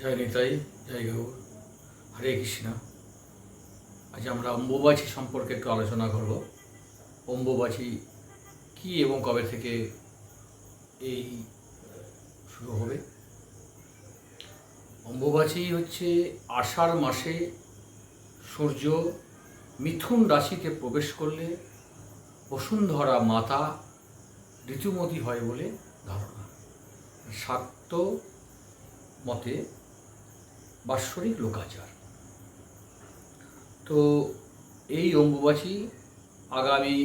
জয় নিতাই, জয় গৌর, হরে কৃষ্ণ। আজ আমরা অম্বুবাচী সম্পর্কে একটু আলোচনা করব। অম্বুবাচী কি এবং কবে থেকে এই শুরু হবে। অম্বুবাচী হচ্ছে আষাঢ় মাসে সূর্য মিথুন রাশিতে প্রবেশ করলে বসুন্ধরা মাতা ঋতুমতী হয় বলে ধারণা। শাক্ত মতে বাৎসরিক লোকাচার। তো এই অম্বুবাচী আগামী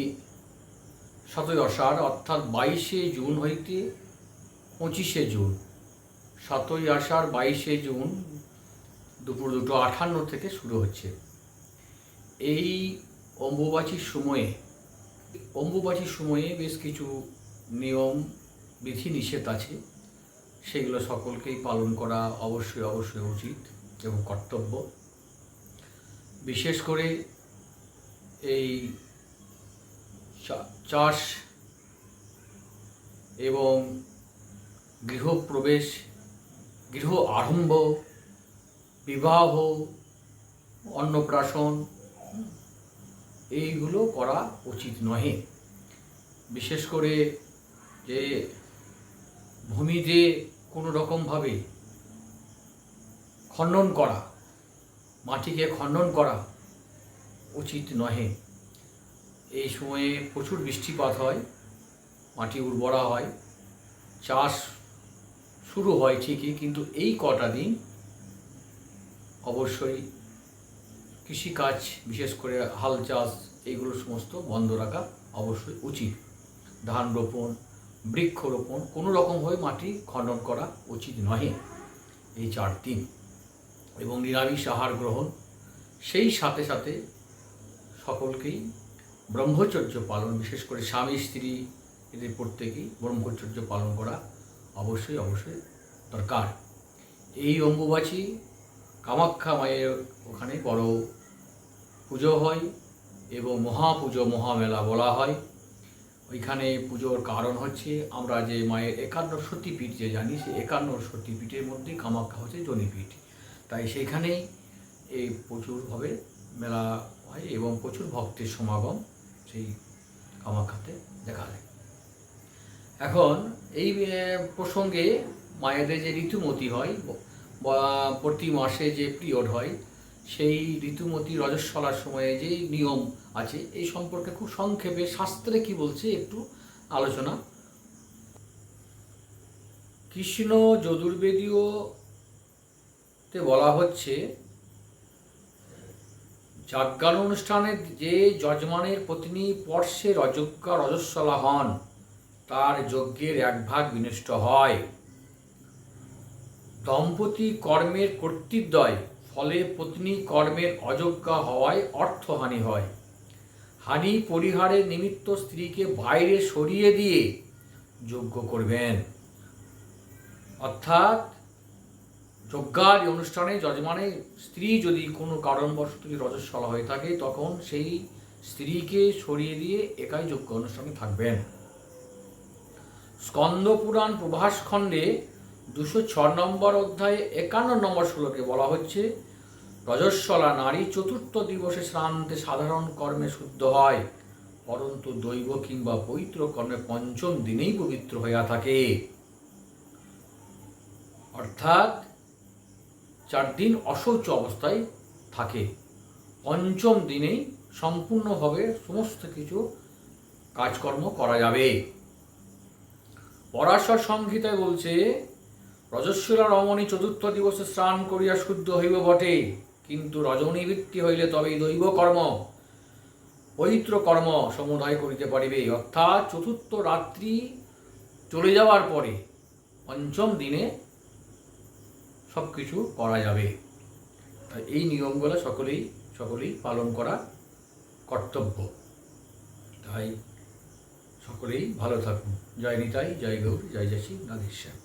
7ই আষাঢ় অর্থাৎ 22শে জুন হইতে 25শে জুন, 7ই আষাঢ় 22শে জুন দুপুর 2:58 থেকে শুরু হচ্ছে। এই অম্বুবাচীর সময়ে বেশ কিছু নিয়ম বিধি নিষেধ আছে, সেগুলো সকলকেই পালন করা অবশ্যই উচিত এবং কর্তব্য। বিশেষ করে এই চাষ এবং গৃহপ্রবেশ, গৃহ আরম্ভ, বিবাহ, অন্নপ্রাশন এইগুলো করা উচিত নহে। বিশেষ করে যে ভূমিতে কোনো রকমভাবে খনন করা, মাটিকে খনন করা উচিত নহে। এই সময়ে প্রচুর বৃষ্টিপাত হয়, মাটি উর্বরা হয়, চাষ শুরু হয় ঠিকই, কিন্তু এই কটা দিন অবশ্যই কৃষিকাজ, বিশেষ করে হাল চাষ এইগুলো সমস্ত বন্ধ রাখা অবশ্যই উচিত। ধান রোপণ, বৃক্ষরোপণ কোনো রকমভাবে মাটি খনন করা উচিত নহে এই 4 দিন। এবং নিরামিষ আহার গ্রহণ, সেই সাথে সাথে সকলকেই ব্রহ্মচর্য পালন, বিশেষ করে স্বামী স্ত্রী এদের প্রত্যেকেই ব্রহ্মচর্য পালন করা অবশ্যই দরকার। এই অম্বুবাচী কামাখ্যা মায়ের ওখানে বড় পুজো হয় এবং মহাপুজো, মহামেলা বলা হয়। ওইখানে পুজোর কারণ হচ্ছে আমরা যে মায়ের 51 সতীপীঠ যে জানি, সেই 51 সতীপীঠের মধ্যে কামাখ্যা হচ্ছে জনিপীঠ। তাই সেইখানেই এই প্রচুরভাবে মেলা হয় এবং প্রচুর ভক্তের সমাগম সেই কামাখ্যাতে দেখা যায়। এখন এই প্রসঙ্গে মায়েদের যে ঋতুমতী হয় বা প্রতি মাসে যে পিরিয়ড হয়, সেই ঋতুমতী রজস্বলার সময়ে যে নিয়ম আছে এই সম্পর্কে খুব সংক্ষেপে শাস্ত্রে কি বলছে একটু আলোচনা। কৃষ্ণ যজুর্বেদীয়তে বলা হচ্ছে, যাজ্ঞানুষ্ঠানে যে যজমানের পত্নী পর্ষে রজজ্ঞা রজস্বলা হন, তার যজ্ঞের 1 ভাগ বিনষ্ট হয়। দম্পতি কর্মের কর্তৃদ্বয় ফলে পত্নী কর্মের অযোগ্যা হওয়ায় অর্থহানি হয়। হানি পরিহারের নিমিত্ত স্ত্রীকে বাইরে সরিয়ে দিয়ে যজ্ঞ করবেন। অর্থাৎ যজ্ঞার অনুষ্ঠানে যজমানের স্ত্রী যদি কোনো কারণবশত রজস্বলা হয়ে থাকে, তখন সেই স্ত্রীকে সরিয়ে দিয়ে একাই যজ্ঞ অনুষ্ঠানে থাকবেন। স্কন্দ পুরাণ প্রভাস খণ্ডে 206 নম্বর অধ্যায়ে 51 নম্বর শ্লোকে বলা হচ্ছে, রজস্বলা নারী 4র্থ দিবসে শ্রান্তে সাধারণ কর্মে শুদ্ধ হয়, পরন্তু দৈব কিংবা পবিত্র কর্মে 5ম দিনেই পবিত্র হইয়া থাকে। অর্থাৎ 4 দিন অশৌচ অবস্থায় থাকে, 5ম দিনেই সম্পূর্ণভাবে সমস্ত কিছু কাজকর্ম করা যাবে। পরাশর সংহিতায় বলছে, রজস্বলা রমণী 4র্থ দিবসে স্নান করিয়া শুদ্ধ হইব বটে, কিন্তু রজনীবৃত্তি হইলে তবেই দৈব কর্ম, পবিত্র কর্ম সমুদায় করিতে পারিবে। অর্থাৎ 4র্থ রাত্রি চলে যাওয়ার পরে 5ম দিনে সব কিছু করা যাবে। এই নিয়মগুলো সকলেই পালন করা কর্তব্য। তাই সকলেই ভালো থাকুন। জয় নিতাই, জয় গৌর, জয় শ্রী রাধেশ্যাম।